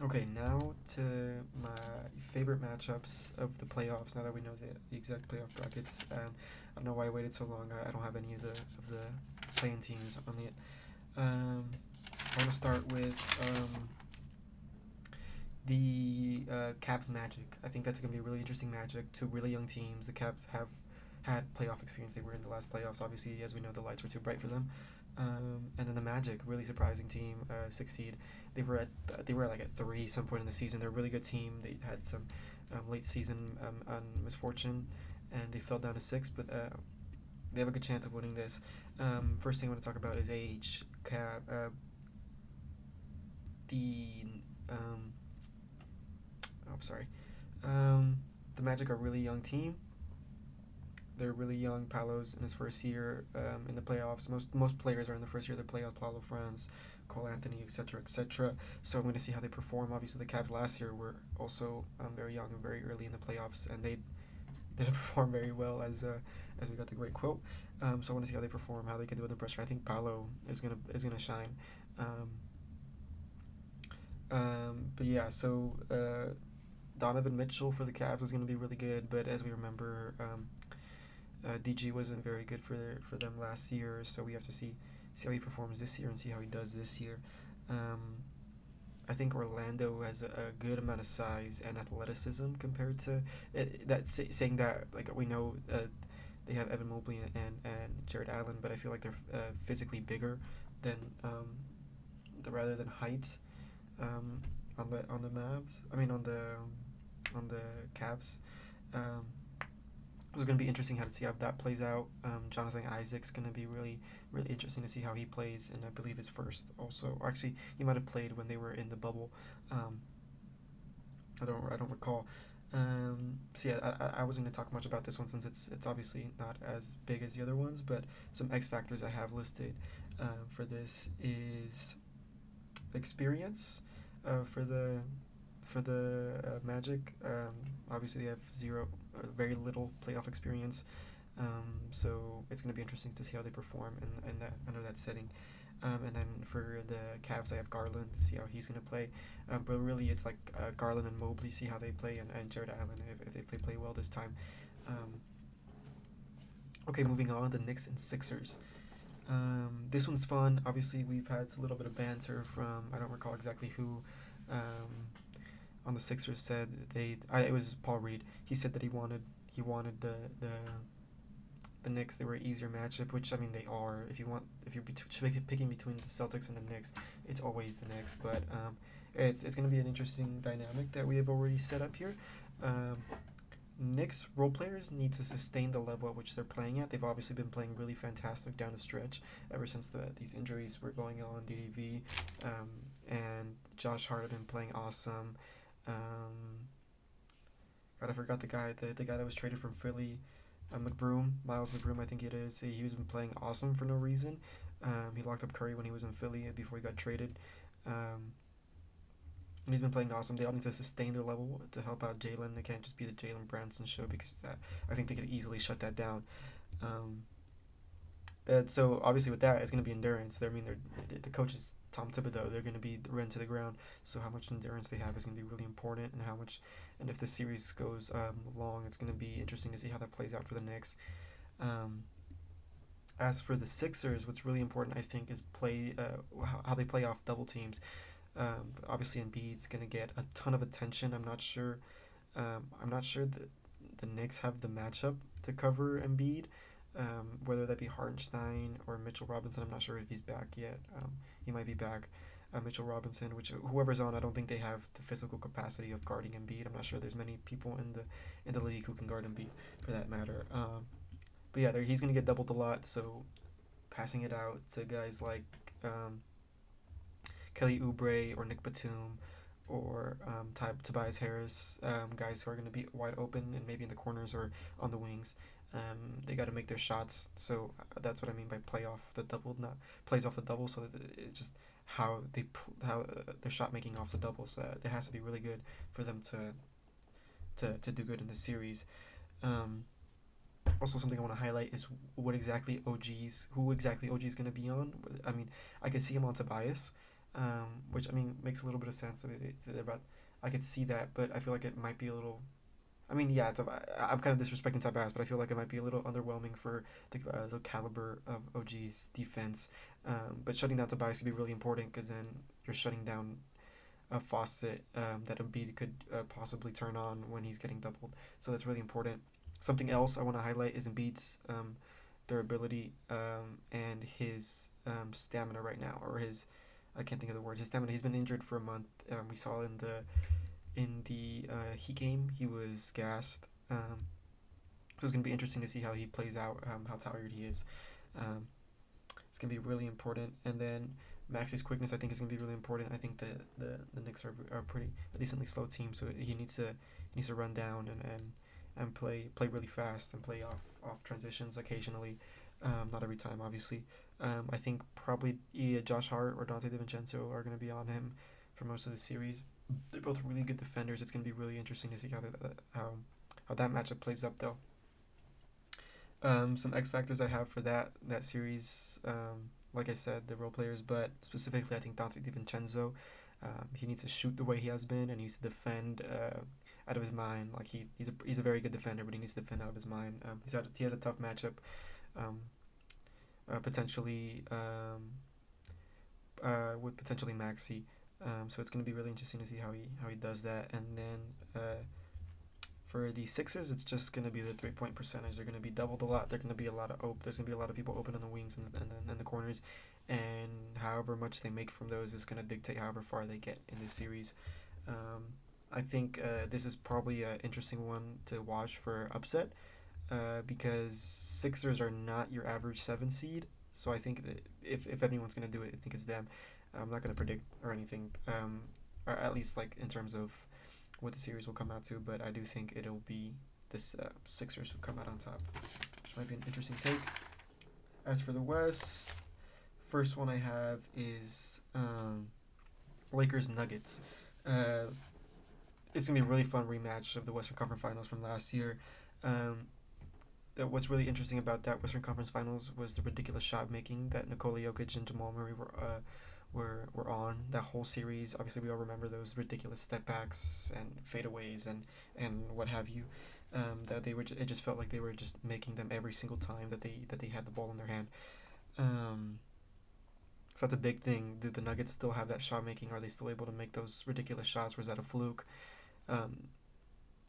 Okay, now to my favorite matchups of the playoffs. Now that we know the exact playoff brackets, and I don't know why I waited so long. I don't have any of the playing teams on it. I want to start with the Cavs Magic. I think that's going to be a really interesting magic. Two really young teams. The Cavs have had playoff experience. They were in the last playoffs. Obviously, as we know, the lights were too bright for them. And then the Magic, really surprising team, succeed. They were like at three some point in the season. They're a really good team. They had some late season misfortune, and they fell down to six. But they have a good chance of winning this. First thing I want to talk about is age. The I'm sorry. Um, the Magic are a really young team. They're really young. Paolo's in his first year in the playoffs. Most players are in the first year of the playoffs. Paolo Franz, Cole Anthony, etc., etc. So I'm going to see how they perform. Obviously, the Cavs last year were also very young and very early in the playoffs, and they didn't perform very well as we got the great quote. So I want to see how they perform, how they can do with the pressure. I think Paolo is gonna shine. Um, but yeah, so Donovan Mitchell for the Cavs is going to be really good, but as we remember, DG wasn't very good for them last year, so we have to see how he performs this year and see how he does this year. Um, I think Orlando has a good amount of size and athleticism compared to saying that like we know they have Evan Mobley and Jared Allen, but I feel like they're physically bigger than the rather than height um, on the Mavs. I mean on the Cavs. Um, it's going to be interesting how to see how that plays out. Jonathan Isaac's going to be really interesting to see how he plays, and I believe his first also. Or actually, he might have played when they were in the bubble. Um, I don't recall. So yeah, I wasn't going to talk much about this one since it's obviously not as big as the other ones. But some X factors I have listed for this is experience for the Magic. Obviously, they have very little playoff experience, so it's going to be interesting to see how they perform in that under that setting. And then for the Cavs, I have Garland. See how he's going to play. But really, it's like Garland and Mobley. See how they play, and Jared Allen if they play well this time. Um, okay, moving on. The Knicks and Sixers. This one's fun. Obviously, we've had a little bit of banter from I don't recall exactly who. On the Sixers said it was Paul Reed. He said that he wanted the Knicks. They were an easier matchup, which I mean they are. If you're picking between the Celtics and the Knicks, it's always the Knicks. But it's going to be an interesting dynamic that we have already set up here. Um, Knicks role players need to sustain the level at which they're playing at. They've obviously been playing really fantastic down the stretch ever since these injuries were going on. DDV and Josh Hart have been playing awesome. Um, God, I forgot the guy that was traded from Philly, McBroom, Miles McBroom, I think it is. He was been playing awesome for no reason. He locked up Curry when he was in Philly before he got traded. Um, and he's been playing awesome. They all need to sustain their level to help out Jalen. They can't just be the Jalen Brunson show because of that. I think they could easily shut that down. Um, and so obviously with that, it's going to be endurance. The coach is Tom Thibodeau. They're going to be run to the ground. So how much endurance they have is going to be really important, and how much, and if the series goes long, it's going to be interesting to see how that plays out for the Knicks. Um, as for the Sixers, what's really important, I think, is play how they play off double teams. Obviously, Embiid's going to get a ton of attention. I'm not sure that the Knicks have the matchup to cover Embiid. Whether that be Hartenstein or Mitchell Robinson, I'm not sure if he's back yet. He might be back. Mitchell Robinson, which whoever's on, I don't think they have the physical capacity of guarding Embiid. I'm not sure there's many people in the league who can guard Embiid for that matter. But yeah, he's gonna get doubled a lot. So passing it out to guys like um, Kelly Oubre or Nick Batum or Tobias Harris, guys who are going to be wide open and maybe in the corners or on the wings. They got to make their shots. So that's what I mean by play off the double, not plays off the double. So it's just how their shot making off the double. So it has to be really good for them to do good in the series. Um, Also, something I want to highlight is who exactly OG is going to be on. I mean, I could see him on Tobias. which I mean makes a little bit of sense. I mean, about I could see that, but I feel like it might be a little. I mean, yeah, I'm kind of disrespecting Tobias, but I feel like it might be a little underwhelming for the caliber of OG's defense. But shutting down Tobias could be really important because then you're shutting down a faucet that Embiid could possibly turn on when he's getting doubled. So that's really important. Something else I want to highlight is Embiid's durability and his stamina right now, or his I can't think of the words. His stamina. He's been injured for a month. We saw in the Heat game he was gassed. So it's gonna be interesting to see how he plays out. How tired he is. Um, it's gonna be really important. And then Maxi's quickness I think is gonna be really important. I think the Knicks are pretty a decently slow team, so he needs to run down and play really fast and play off transitions occasionally. Not every time, obviously. I think probably either Josh Hart or Dante DiVincenzo are going to be on him for most of the series. They're both really good defenders. It's going to be really interesting to see how that matchup plays up, though. Some X factors I have for that series, like I said, the role players, but specifically I think Dante DiVincenzo. He needs to shoot the way he has been, and he needs to defend out of his mind. Like he's a very good defender, but he needs to defend out of his mind. He has a tough matchup, um, potentially with potentially Maxi. So it's going to be really interesting to see how he does that. And then for the Sixers, it's just going to be the 3 point percentage. They're going to be doubled a lot. There's going to be a lot of There's going to be a lot of people open in the wings and the corners, and however much they make from those is going to dictate however far they get in this series. Um, I think this is probably an interesting one to watch for upset because Sixers are not your average 7 seed. So I think that if anyone's going to do it, I think it's them. I'm not going to predict or anything, or at least like in terms of what the series will come out to, but I do think it'll be this Sixers who come out on top, which might be an interesting take. As for the West, first one I have is Lakers Nuggets. Uh, it's gonna be a really fun rematch of the Western Conference Finals from last year. Um, what's really interesting about that Western Conference Finals was the ridiculous shot making that Nikola Jokic and Jamal Murray were on that whole series. Obviously, we all remember those ridiculous step backs and fadeaways and what have you. That they were, it just felt like they were just making them every single time that they had the ball in their hand. Um, so that's a big thing. Do the Nuggets still have that shot making? Are they still able to make those ridiculous shots? Or is that a fluke? Um,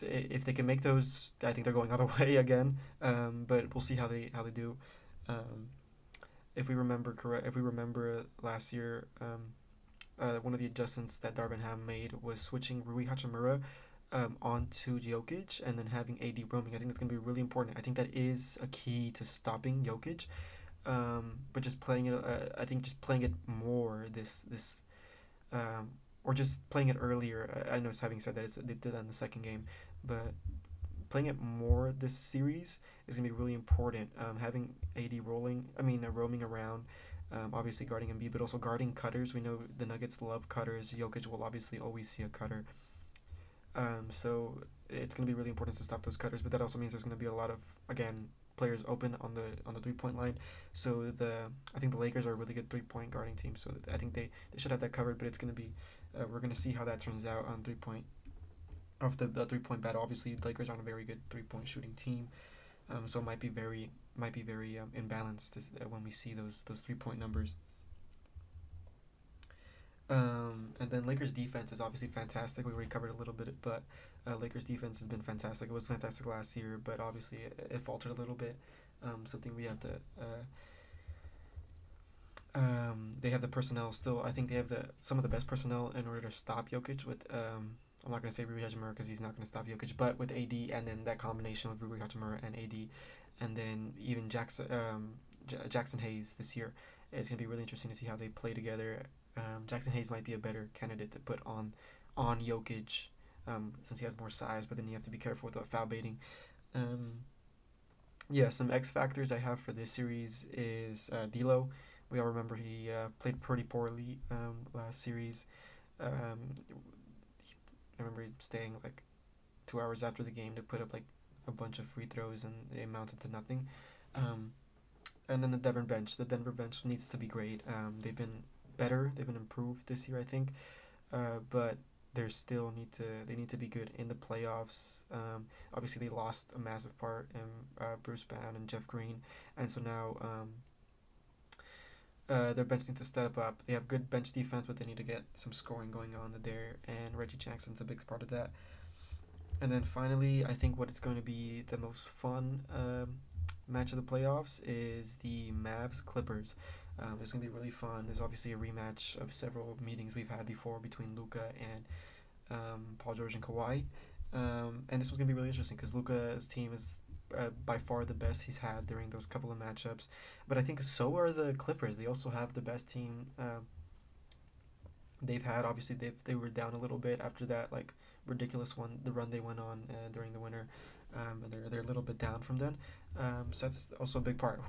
if they can make those, I think they're going all the way again. But we'll see how they do. Um, if we remember last year, one of the adjustments that Darvin Ham made was switching Rui Hachimura onto Jokic and then having AD roaming. I think that's going to be really important. I think that is a key to stopping Jokic. But just playing it, I think just playing it more um, or just playing it earlier. I know, having said that, they did that in the second game, but playing it more this series is going to be really important. Having AD roaming around, obviously guarding Embiid, but also guarding cutters. We know the Nuggets love cutters. Jokic will obviously always see a cutter. So it's going to be really important to stop those cutters, but that also means there's going to be a lot of, again, players open on the 3 point line. So I think the Lakers are a really good 3 point guarding team. So I think they should have that covered. But it's going to be we're going to see how that turns out on 3 point of the 3 point battle. Obviously, the Lakers aren't a very good 3 point shooting team, so it might be very imbalanced when we see those 3 point numbers. And then Lakers defense is obviously fantastic. We already covered a little bit, but Lakers defense has been fantastic. It was fantastic last year, but obviously it faltered a little bit. Something we have to. They have the personnel still. I think they have some of the best personnel in order to stop Jokic. With I'm not gonna say Rui Hachimura because he's not gonna stop Jokic, but with AD and then that combination of Rui Hachimura and AD, and then even Jackson Hayes this year, it's gonna be really interesting to see how they play together. Jackson Hayes might be a better candidate to put on Jokic, since he has more size, but then you have to be careful with the foul baiting. Um, yeah, some X factors I have for this series is D'Lo. We all remember he played pretty poorly last series. Um, I remember staying like 2 hours after the game to put up like a bunch of free throws, and they amounted to nothing. Um, and then the Denver bench. The Denver bench needs to be great. They've been better. They've been improved this year, I think. But they need to be good in the playoffs. Obviously, they lost a massive part in Bruce Brown and Jeff Green, and so now their bench needs to step up. They have good bench defense, but they need to get some scoring going on there, and Reggie Jackson's a big part of that. And then finally, I think what is going to be the most fun match of the playoffs is the Mavs Clippers. It's going to be really fun. There's obviously a rematch of several meetings we've had before between Luka and Paul George and Kawhi. And this was going to be really interesting because Luka's team is by far the best he's had during those couple of matchups. But I think so are the Clippers. They also have the best team they've had. Obviously, they were down a little bit after that like ridiculous the run they went on during the winter, and they're a little bit down from then. So that's also a big part.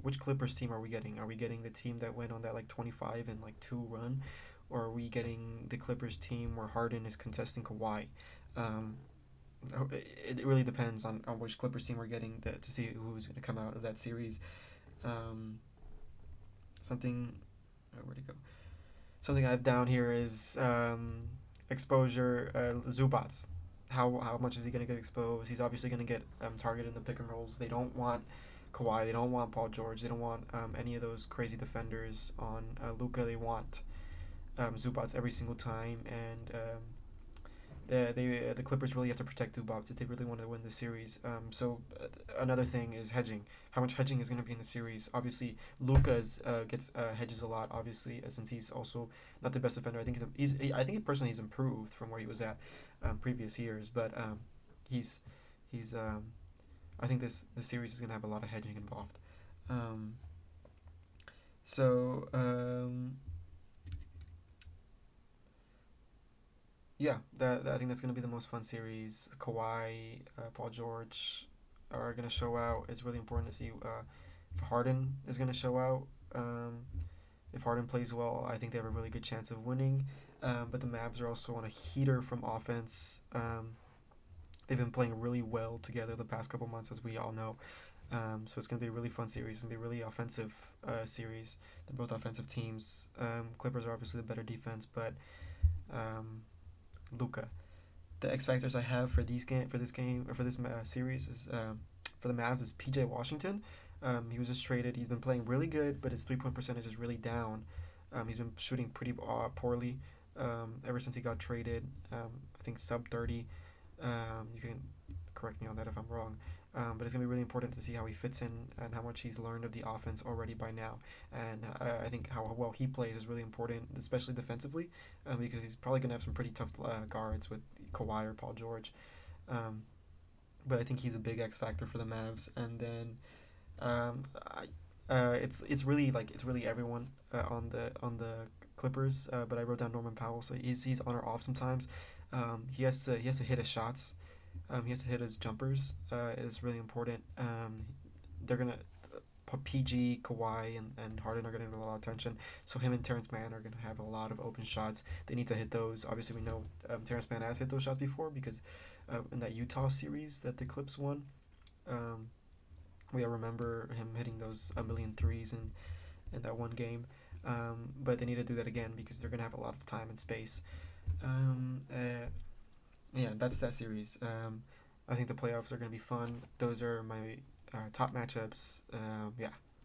Which Clippers team are we getting? Are we getting the team that went on that like 25 and like 2 run, or are we getting the Clippers team where Harden is contesting Kawhi? Um, it really depends on which Clippers team we're getting to see who's going to come out of that series. Um, something, where'd it go? Something I have down here is exposure. Zubats. How much is he going to get exposed? He's obviously going to get targeted in the pick and rolls. They don't want Kawhi. They don't want Paul George. They don't want any of those crazy defenders on Luka. They want Zubats every single time, and the Clippers really have to protect Zubats if they really want to win the series. So another thing is hedging. How much hedging is going to be in the series? Obviously, Luka gets hedges a lot. Obviously, since he's also not the best defender. I think I think personally he's improved from where he was at previous years. But he's I think the series is going to have a lot of hedging involved. Um, so yeah, I think that's going to be the most fun series. Kawhi, Paul George are going to show out. It's really important to see if Harden is going to show out. If Harden plays well, I think they have a really good chance of winning. But the Mavs are also on a heater from offense. They've been playing really well together the past couple months, as we all know. So it's going to be a really fun series. It's going to be a really offensive series. They're both offensive teams. Clippers are obviously the better defense, but Luka. The X factors I have for this series is for the Mavs is PJ Washington. He was just traded. He's been playing really good, but his 3 point percentage is really down. He's been shooting pretty poorly ever since he got traded. I think sub 30. You can correct me on that if I'm wrong. But it's going to be really important to see how he fits in and how much he's learned of the offense already by now. And I think how well he plays is really important, especially defensively, because he's probably going to have some pretty tough guards with Kawhi or Paul George. But I think he's a big X factor for the Mavs. And then it's really everyone on the Clippers. But I wrote down Norman Powell, so he's on or off sometimes. He has to hit his shots. He has to hit his jumpers. It's really important. They're gonna PG, Kawhi, and Harden are gonna get a lot of attention. So him and Terrence Mann are gonna have a lot of open shots. They need to hit those. Obviously, we know Terrence Mann has hit those shots before because in that Utah series that the Clips won, we all remember him hitting those a million threes in that one game. But they need to do that again because they're gonna have a lot of time and space. Yeah, that's that series. I think the playoffs are going to be fun. Those are my top matchups. Yeah.